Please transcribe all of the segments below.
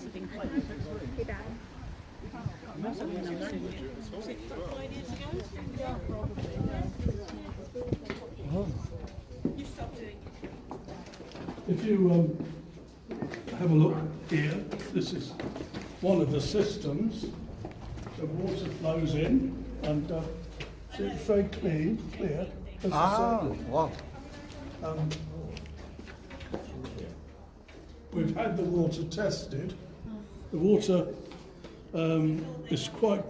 have been quite good. He died. Must have been about 5 years ago. Yeah, probably. Oh. You stopped doing it. If you have a look here, this is one of the systems. The water flows in and it's very clear. As I say. Wow. We've had the water tested. The water is quite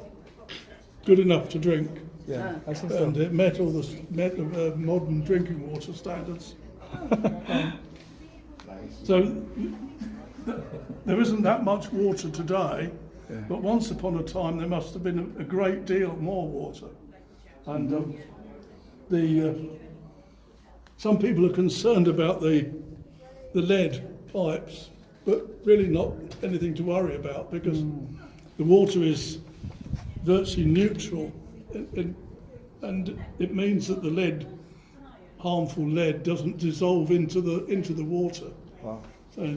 good enough to drink. Yeah, I think And so. it met all the modern drinking water standards. So there isn't that much water today, but once upon a time there must have been a great deal more water. And some people are concerned about the lead pipes, but really not anything to worry about because the water is virtually neutral, and it means that the lead, harmful lead, doesn't dissolve into the water. Wow. So,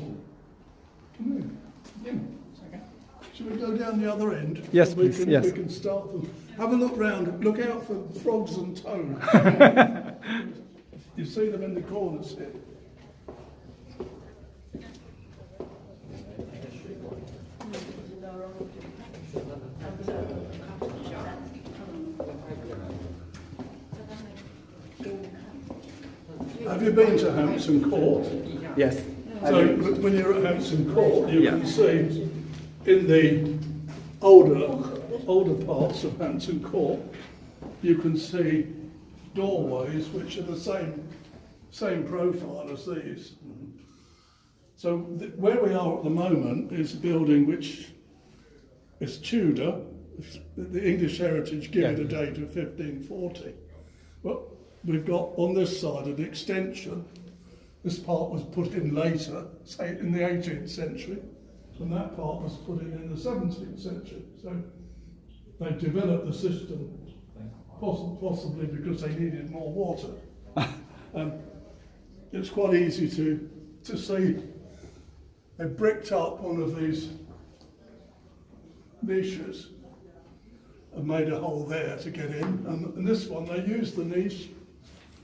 should we go down the other end? Yes, we please, can, yes. We can start from. Have a look round. Look out for frogs and toads. You see them in the corners here. Have you been to Hampton Court? Yes. So when you're at Hampton Court, you Yeah. can see in the older parts of Hampton Court, you can see doorways which are the same profile as these. So where we are at the moment is a building which is Tudor. The English Heritage give it a date of 1540. But we've got on this side an extension. This part was put in later, say in the 18th century, and that part was put in the 17th century. So they developed the system possibly because they needed more water. It's quite easy to see. They bricked up one of these niches and made a hole there to get in, and this one they used the niche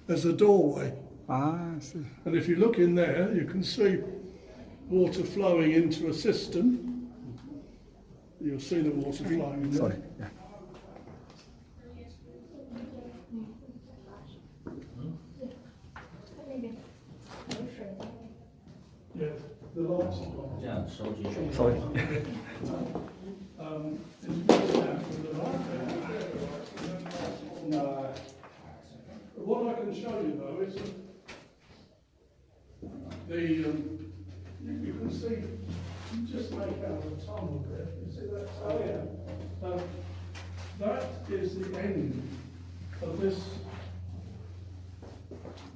as a doorway. Ah, I see. And if you look in there, you can see water flowing into a cistern. You'll see the water flowing in there. Sorry. Yeah. Yeah, the lights are on. 这样收集水。 Sorry. What I can show you though is you can see, just make out a tunnel there. You see that? Oh yeah. That is the end of this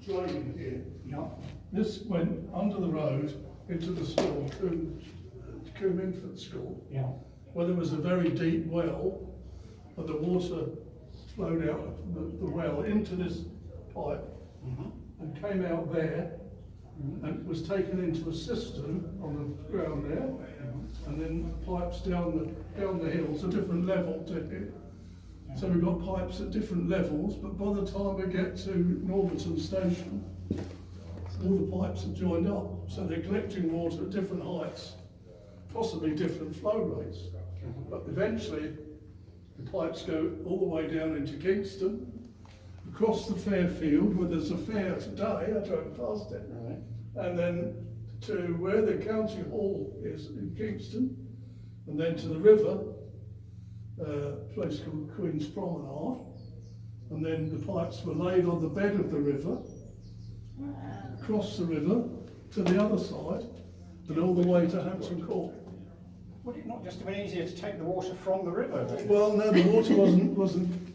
drain here. Yeah. This went under the road into the school, Coombe Infant School, Yeah. where there was a very deep well, but the water flowed out of the well into this pipe and came out there and was taken into a cistern on the ground there, and then pipes down the hills, a different level to it. So we've got pipes at different levels, but by the time we get to Northerton Station, all the pipes are joined up, so they're collecting water at different heights, possibly different flow rates. But eventually, the pipes go all the way down into Kingston, across the Fairfield, where there's a fair today, I drove past it, and then to where the county hall is in Kingston, and then to the river, a place called Queen's Promenade, and then the pipes were laid on the bed of the river, across the river to the other side, and all the way to Hampton Court. Would it not just have been easier to take the water from the river then? Well, no, the water wasn't.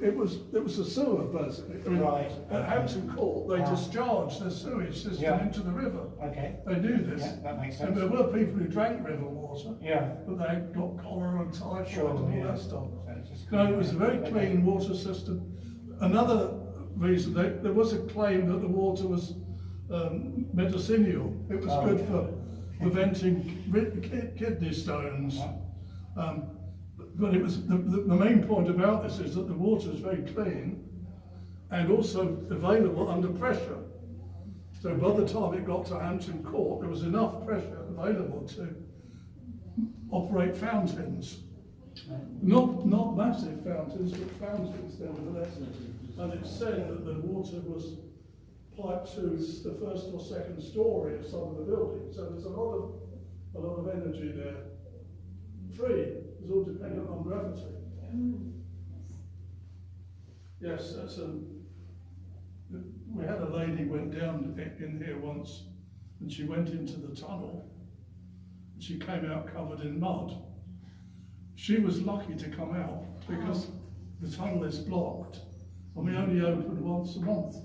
It was a sewer basically. I mean, Right. At Hampton Court, they discharged their sewage system Yeah. into the river. Okay. They knew this. Yeah, that makes And sense. there were people who drank river water, Yeah. but they got cholera and typhoid Sure, and all yeah. that stuff. So it's just No, it was a very clean water system. Another reason, there was a claim that the water was medicinal. It was good for preventing kidney stones. But it was the main point about this is that the water is very clean and also available under pressure. So by the time it got to Hampton Court, there was enough pressure available to operate fountains. Not massive fountains, but fountains nevertheless. And it's said that the water was piped to the first or second story of some of the buildings. So there's a lot of energy there. Free. It's all dependent on gravity. Yes, that's we had a lady went down in here once, and she went into the tunnel. She came out covered in mud. She was lucky to come out because the tunnel is blocked, and we only open once a month.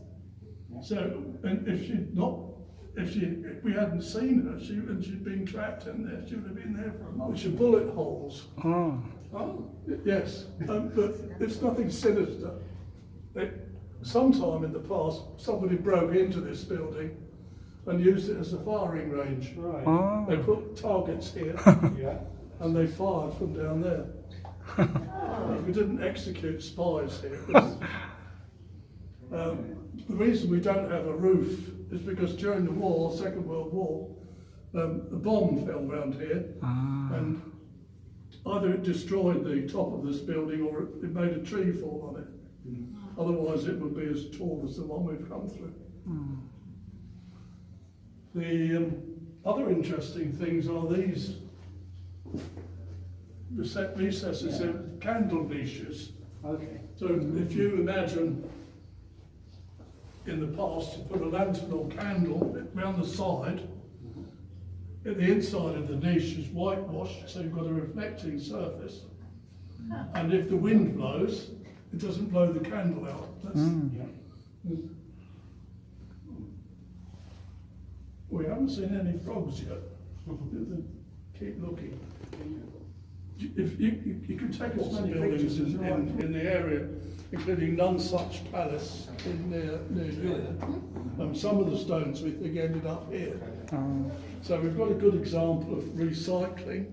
So, and if we hadn't seen her, and she'd been trapped in there, she would have been there for a month. Which are bullet holes. Oh. Yes, but it's nothing sinister. Sometime in the past, somebody broke into this building and used it as a firing range. Right. Oh. They put targets here Yeah. and they fired from down there. We didn't execute spies here. The reason we don't have a roof is because during the war, Second World War, a bomb fell around here and either it destroyed the top of this building or it made a tree fall on it. Otherwise it would be as tall as the one we've come through. The other interesting things are these recesses, candle niches. Okay. So if you imagine in the past you put a lantern or candle around the side, at the inside of the niche is whitewashed, so you've got a reflecting surface. And if the wind blows, it doesn't blow the candle out. We haven't seen any frogs yet. Keep looking. If you can take as many buildings in the area, including Nonsuch Palace near York. Some of the stones we think ended up here. So we've got a good example of recycling.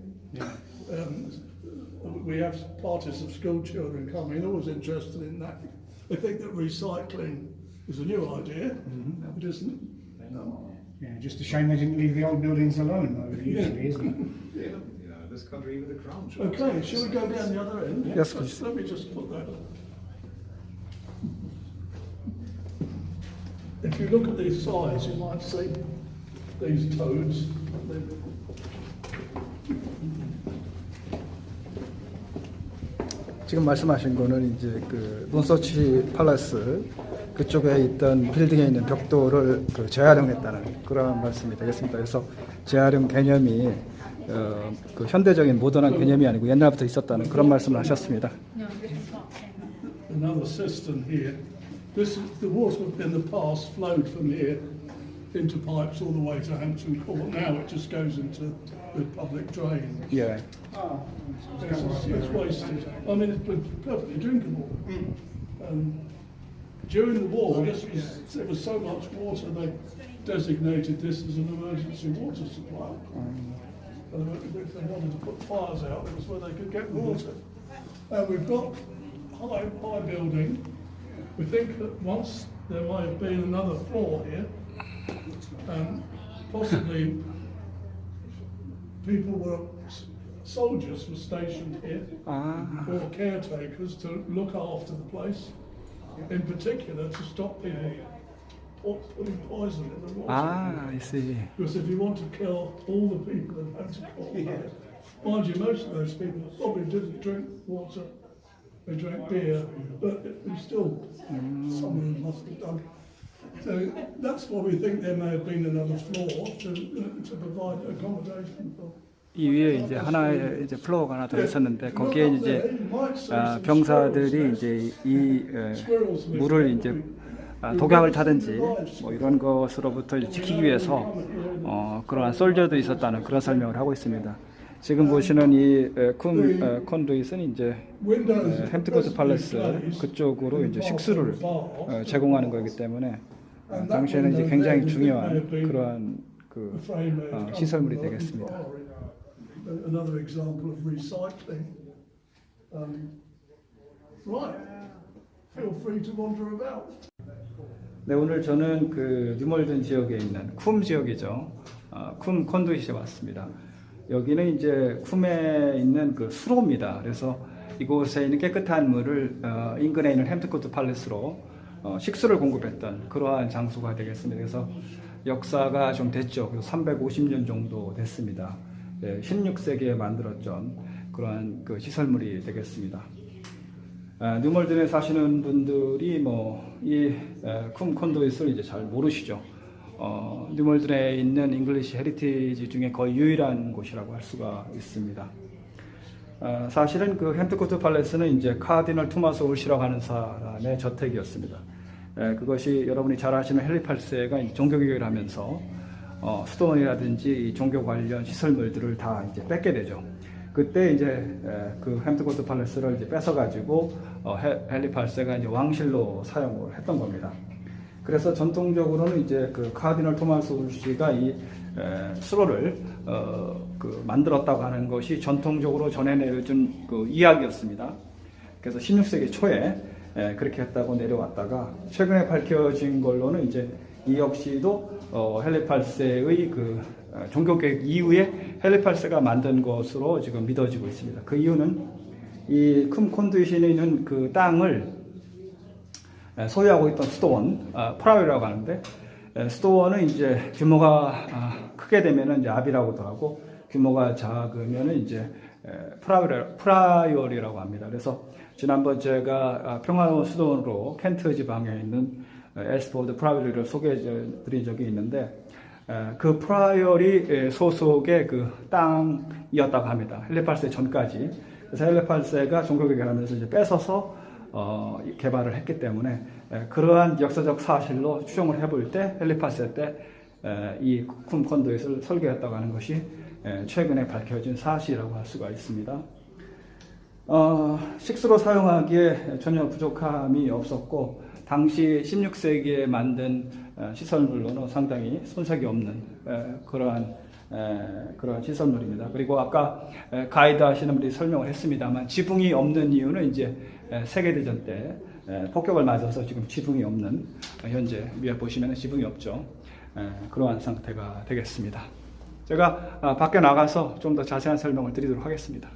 We have parties of school children coming, always interested in that. They think that recycling is a new idea. It isn't. Yeah, just a shame they didn't leave the old buildings alone, though, usually, isn't it? Yeah, you know, this country even the crown. Okay, shall we go down the other end? Yes, please. Let me just put that on. If you look at these sides, you might see these toads. 지금 말씀하신 거는 이제 그 논서치 팔라스 그쪽에 있던 빌딩에 있는 벽돌을 그 재활용했다는 그런 말씀이 되겠습니다. 그래서 재활용 개념이 그 현대적인 모던한 개념이 아니고 옛날부터 있었다는 그런 말씀을 하셨습니다. Another cistern here. The water in the past flowed from here into pipes all the way to Hampton Court. Now it just goes into the public drain. 예. It's wasted. I mean, it's perfectly drinkable. During the war, there was so much water they designated this as an emergency water supply. If they wanted to put fires out, it was where they could get water. And we've got high building. We think that once there might have been another floor here, and possibly soldiers were stationed here, or caretakers to look after the place, in particular to stop people putting poison in the water. I see. Because if you want to kill all the people in Hampton Court, mind you, most of those people probably didn't drink water, they drank beer, but still, some of them must have done. So that's why we think there may have been another floor to provide accommodation for. 이 위에 이제 하나의 이제 플로어가 하나 더 있었는데 거기에 이제 병사들이 이제 이 물을 이제 독약을 타든지 뭐 이런 것으로부터 지키기 위해서 그러한 솔저도 있었다는 그런 설명을 하고 있습니다. 지금 보시는 이 쿰 컨두잇은 이제 햄튼코트 팔레스 그쪽으로 이제 식수를 제공하는 거기 때문에 당시에는 이제 굉장히 중요한 그러한 그 the frame there comes 시설물이 from 되겠습니다. Another example of recycling. Right. Feel free to wander about. 네, 오늘 저는 그 뉴몰든 지역에 있는 쿰 지역이죠. 쿰 컨두잇에 왔습니다. 여기는 이제 쿰에 있는 그 수로입니다. 그래서 이곳에 있는 깨끗한 물을 인근에 있는 햄튼코트 팔레스로 식수를 공급했던 그러한 장소가 되겠습니다. 그래서 역사가 좀 됐죠. 350년 정도 됐습니다. 16세기에 만들었던 그러한 그 시설물이 되겠습니다. 뉴몰든에 사시는 분들이 이 쿰 컨두잇을 이제 잘 모르시죠. 뉴몰든에 있는 잉글리시 헤리티지 중에 거의 유일한 곳이라고 할 수가 있습니다. 사실은 그 햄튼코트 팔레스는 이제 카디널 토마스 올시라고 하는 사람의 저택이었습니다. 그것이 여러분이 잘 아시는 헨리 8세가 종교개혁을 하면서 수도원이라든지 종교 관련 시설물들을 다 이제 뺏게 되죠. 그때 이제 그 햄튼코트 팔레스를 이제 뺏어가지고 헨리 8세가 이제 왕실로 사용을 했던 겁니다. 그래서 전통적으로는 이제 그 카디널 토마스 올시가 이 수로를 그 만들었다고 하는 것이 전통적으로 전해내준 그 이야기였습니다. 그래서 16세기 초에 그렇게 했다고 내려왔다가 최근에 밝혀진 걸로는 이제 이 역시도 헨리 8세의 그 종교개혁 이후에 헨리 8세가 만든 것으로 지금 믿어지고 있습니다. 그 이유는 이 쿰 컨두잇에 있는 그 땅을 소유하고 있던 수도원, 프라이어라고 하는데, 수도원은 이제 규모가 크게 되면은 이제 아비라고도 하고, 규모가 작으면은 이제 프라이어리라고 합니다. 그래서 지난번 제가 평화로운 수도원으로 켄트 지방에 있는 에스포드 프라이어리를 소개해 드린 적이 있는데, 그 프라이어리 소속의 그 땅이었다고 합니다. 헨리 8세 전까지. 그래서 헨리 8세가 종교개혁을 하면서 이제 뺏어서 개발을 했기 때문에 그러한 역사적 사실로 추정을 해볼 때 헨리 8세 때 이 쿰 컨두잇을 설계했다고 하는 것이 최근에 밝혀진 사실이라고 할 수가 있습니다. 식수로 사용하기에 전혀 부족함이 없었고 당시 16세기에 만든 시설물로는 상당히 손색이 없는 그러한 시설물입니다. 그리고 아까 가이드 하시는 분이 설명을 했습니다만 지붕이 없는 이유는 이제 세계대전 때 폭격을 맞아서 지금 지붕이 없는 현재 위에 보시면 지붕이 없죠. 그러한 상태가 되겠습니다. 제가 밖에 나가서 좀 더 자세한 설명을 드리도록 하겠습니다.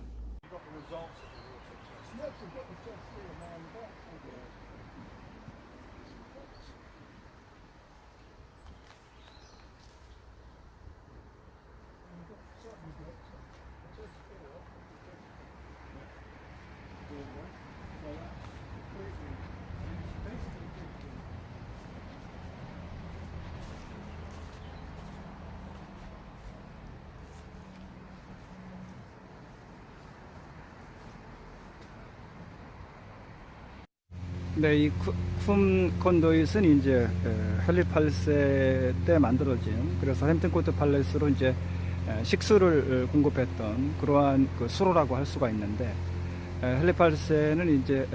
네, 이 쿰 컨두잇은 이제 헨리 8세 때 만들어진, 그래서 햄튼코트 팔레스로 이제 식수를 공급했던 그러한 그 수로라고 할 수가 있는데, 헨리 8세는 이제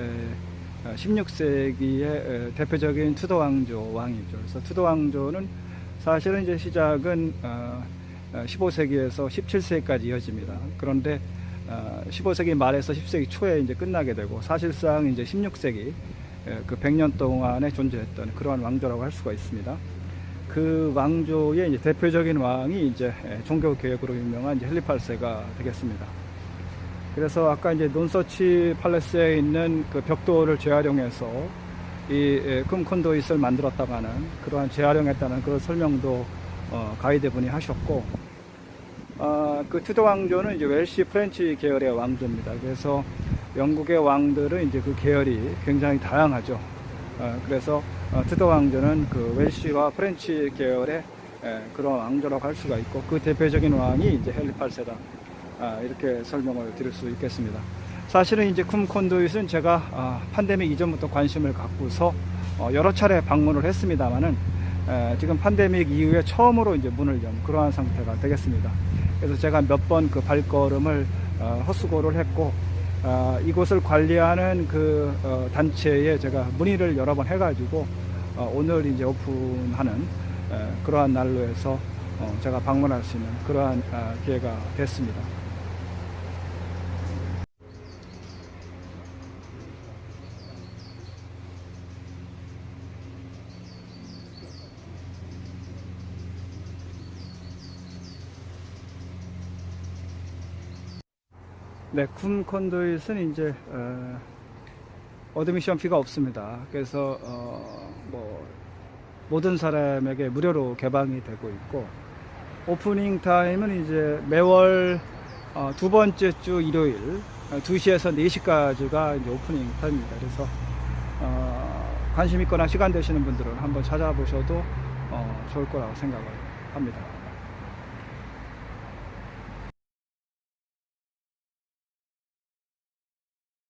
16세기의 대표적인 투도 왕조 왕이죠. 그래서 투도 왕조는 사실은 이제 시작은 15세기에서 17세기까지 이어집니다. 그런데 15세기 말에서 10세기 초에 이제 끝나게 되고, 사실상 이제 16세기 그 100년 동안에 존재했던 그러한 왕조라고 할 수가 있습니다. 그 왕조의 이제 대표적인 왕이 이제 종교 개혁으로 유명한 이제 헨리 8세가 되겠습니다. 그래서 아까 이제 논서치 팔레스에 있는 그 벽돌을 재활용해서 이 쿰 컨두잇을 만들었다고 하는 그러한 재활용했다는 그런 설명도 가이드 분이 하셨고, 그 투도 왕조는 이제 웰시 프렌치 계열의 왕조입니다. 그래서 영국의 왕들은 이제 그 계열이 굉장히 다양하죠. 그래서 투도 왕조는 그 웰시와 프렌치 계열의 그런 왕조라고 할 수가 있고, 그 대표적인 왕이 이제 헨리 8세다. 이렇게 설명을 드릴 수 있겠습니다. 사실은 이제 쿰 컨두잇은 제가 팬데믹 이전부터 관심을 갖고서 여러 차례 방문을 했습니다만은 지금 팬데믹 이후에 처음으로 이제 문을 연 그러한 상태가 되겠습니다. 그래서 제가 몇 번 그 발걸음을 헛수고를 했고, 이곳을 관리하는 그 단체에 제가 문의를 여러 번 해가지고 오늘 이제 오픈하는 그러한 날로 해서 제가 방문할 수 있는 그러한 기회가 됐습니다. 네, 쿰 컨두잇은 이제 어드미션 피가 없습니다. 그래서 뭐 모든 사람에게 무료로 개방이 되고 있고, 오프닝 타임은 이제 매월 두 번째 주 일요일 2시에서 4시까지가 이제 오프닝 타임입니다. 그래서 관심 있거나 시간 되시는 분들은 한번 찾아보셔도 좋을 거라고 생각을 합니다.